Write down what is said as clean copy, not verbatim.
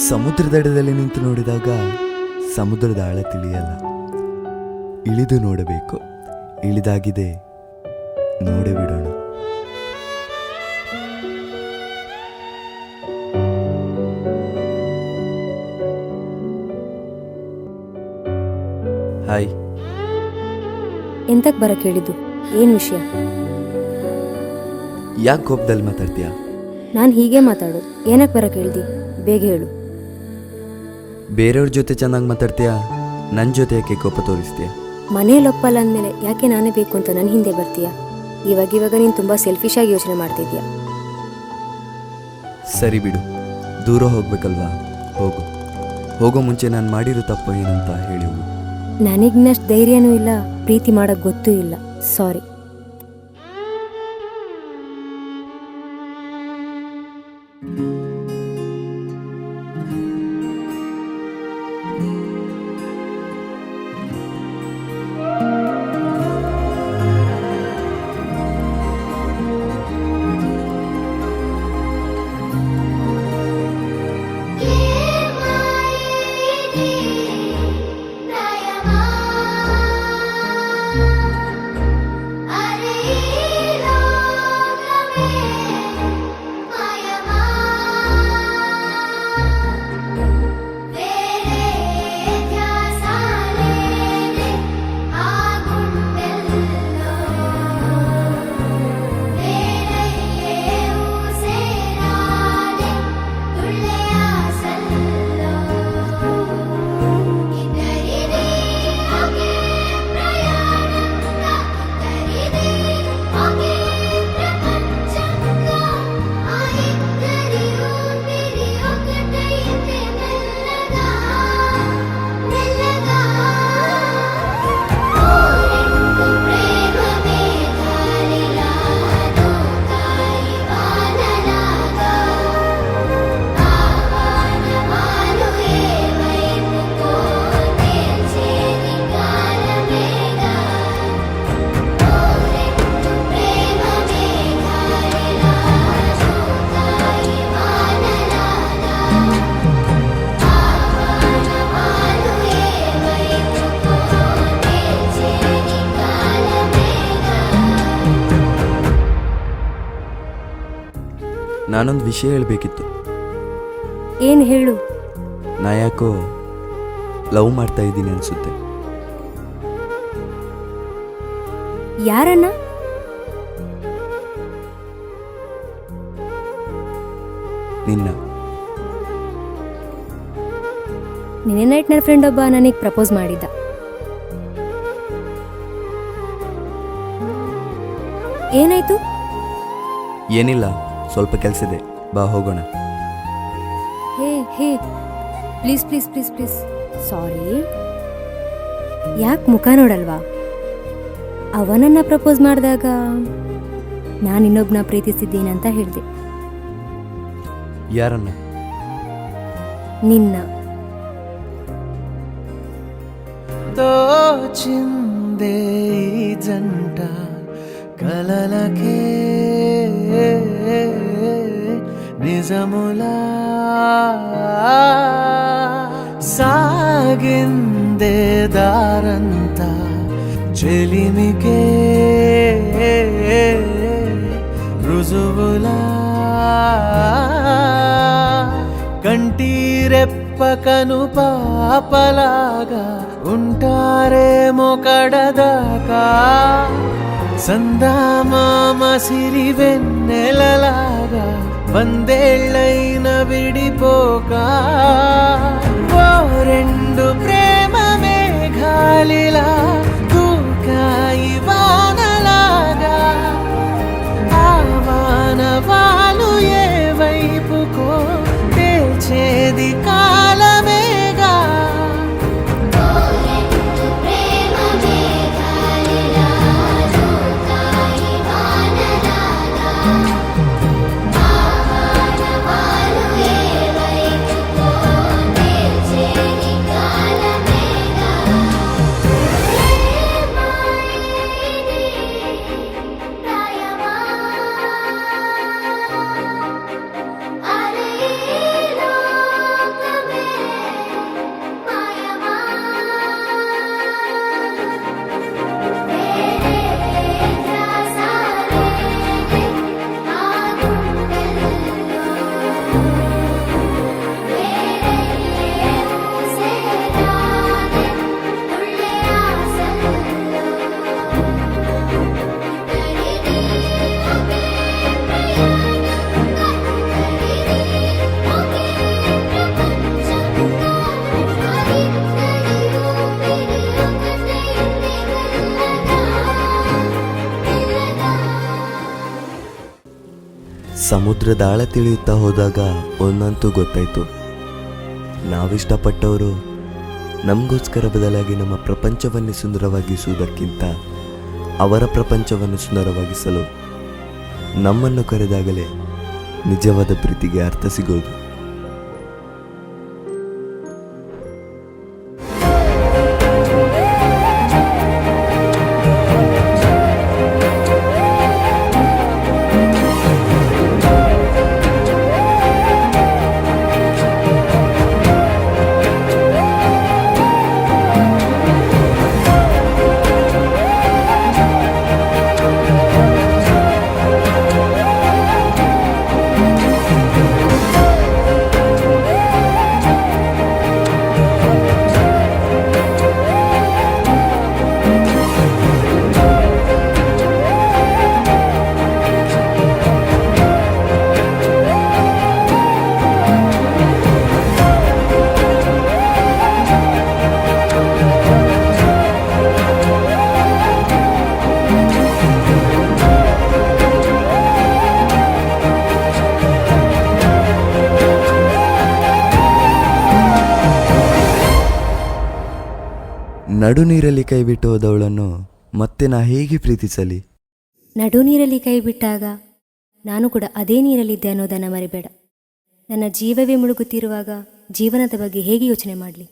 ಸಮುದ್ರದಡದಲ್ಲಿ ನಿಂತು ನೋಡಿದಾಗ ಸಮುದ್ರದ ಆಳ ತಿಳಿಯಲ್ಲ. ಇಳಿದು ನೋಡಬೇಕು. ಇಳಿದಾಗಿದೆ, ನೋಡೇ ಬಿಡೋಣ. ಹಾಯ್. ಎಂತಕ್ಕೆ ಬರಕ್ಕೆ ಹೇಳಿದ್ದು? ಏನು ವಿಷಯ? ಯಾಕೆ ಕೋಪದಲ್ಲಿ ಮಾತಾಡ್ತೀಯಾ? ನಾನು ಹೀಗೆ ಮಾತಾಡೋದು. ಏನಕ್ಕೆ ಬರಕ್ಕೆ ಹೇಳ್ದಿ? ಬೇಗ ಹೇಳು. ಬೇರೆಯವ್ರ ಜೊತೆ ಚೆನ್ನಾಗಿ ಮಾತಾಡ್ತೀಯಾ? ನನ್ನ ಜೊತೆ ಯಾಕೆ ಕೋಪ ತೋರಿಸ್ತೀಯಾ? ಮನೇಲಿ ಒಪ್ಪಲ್ಲ ಅಂದಮೇಲೆ ಯಾಕೆ ನಾನೇ ಬೇಕು ಅಂತ ನನ್ನ ಹಿಂದೆ ಬರ್ತೀಯಾ? ಇವಾಗ ನೀನು ತುಂಬ ಸೆಲ್ಫಿಶ್ ಆಗಿ ಯೋಚನೆ ಮಾಡ್ತಿದ್ಯಾ. ಸರಿ ಬಿಡು, ದೂರ ಹೋಗ್ಬೇಕಲ್ವಾ? ಹೋಗೋ ಮುಂಚೆ ನಾನು ಮಾಡಿರೋ ತಪ್ಪು ಏನಂತ ಹೇಳಿ ಹೋಗು. ನನಗಿನ್ನಷ್ಟು ಧೈರ್ಯನೂ ಇಲ್ಲ, ಪ್ರೀತಿ ಮಾಡೋಕ್ಕೆ ಗೊತ್ತೂ ಇಲ್ಲ. ಸಾರಿ. ನಾನೊಂದು ವಿಷಯ ಹೇಳಬೇಕಿತ್ತು. ಏನು ಹೇಳು? ನಾ ಯಾಕೋ ಲವ್ ಮಾಡ್ತಾ ಇದ್ದೀನಿ ಅನ್ಸುತ್ತೆ. ಯಾರನ್ನ? ನಿನ್ನ. ನಿನ್ನೆ ನೈಟ್ ನನ್ನ ಫ್ರೆಂಡ್ ಒಬ್ಬ ನನಗೆ ಪ್ರಪೋಸ್ ಮಾಡಿದ್ದ. ಏನಾಯ್ತು? ಏನಿಲ್ಲ, ಸ್ವಲ್ಪ ಕೆಲಸ ಇದೆ, ಬಾ ಹೋಗೋಣ. ಹೇ ಪ್ಲೀಸ್ ಪ್ಲೀಸ್ ಪ್ಲೀಸ್ ಪ್ಲೀಸ್. ಸಾರಿ. ಯಾಕೆ ಮುಖ ನೋಡಲ್ವಾ? ಅವನನ್ನ ಪ್ರಪೋಸ್ ಮಾಡಿದಾಗ ನಾನು ಇನ್ನೊಬ್ಬನ ಪ್ರೀತಿಸಿದ್ದೀನಂತ ಹೇಳಿದೆ. ಯಾರನ್ನ? ನಿನ್ನ. తోచిందే జంట కలలకే నిజములా సాగిందే దారంతా చెలిమికే రుజువులా కంటిరెప్పకను పాపలాగా ఉంటారేమో కడదాకా సందామామ సిరి వెన్నెలలాగా వందేళ్ళైన విడిపోక ఓ రెండు ప్రేమ మేఘాలిలా దూకాయి వానలాగా ఆ వానవాలు ఏ వైపుకో తేల్చేది కాలమేగా. ಸಮುದ್ರದ ಆಳ ತಿಳಿಯುತ್ತಾ ಹೋದಾಗ ಒಂದಂತೂ ಗೊತ್ತಾಯ್ತು, ನಾವಿಷ್ಟಪಟ್ಟವರು ನಮಗೋಸ್ಕರ ಬದಲಾಗಿ ನಮ್ಮ ಪ್ರಪಂಚವನ್ನೇ ಸುಂದರವಾಗಿಸುವುದಕ್ಕಿಂತ ಅವರ ಪ್ರಪಂಚವನ್ನು ಸುಂದರವಾಗಿಸಲು ನಮ್ಮನ್ನು ಕರೆದಾಗಲೇ ನಿಜವಾದ ಪ್ರೀತಿಗೆ ಅರ್ಥ ಸಿಗೋದು. ನಡು ನೀರಲ್ಲಿ ಕೈ ಬಿಟ್ಟು ಹೋದವಳನ್ನು ಮತ್ತೆ ನಾ ಹೇಗೆ ಪ್ರೀತಿಸಲಿ? ನಡು ನೀರಲ್ಲಿ ಕೈ ಬಿಟ್ಟಾಗ ನಾನು ಕೂಡ ಅದೇ ನೀರಲ್ಲಿದ್ದೆ ಅನ್ನೋದನ್ನು ಮರಿಬೇಡ. ನನ್ನ ಜೀವವೇ ಮುಳುಗುತ್ತಿರುವಾಗ ಜೀವನದ ಬಗ್ಗೆ ಹೇಗೆ ಯೋಚನೆ ಮಾಡಲಿ?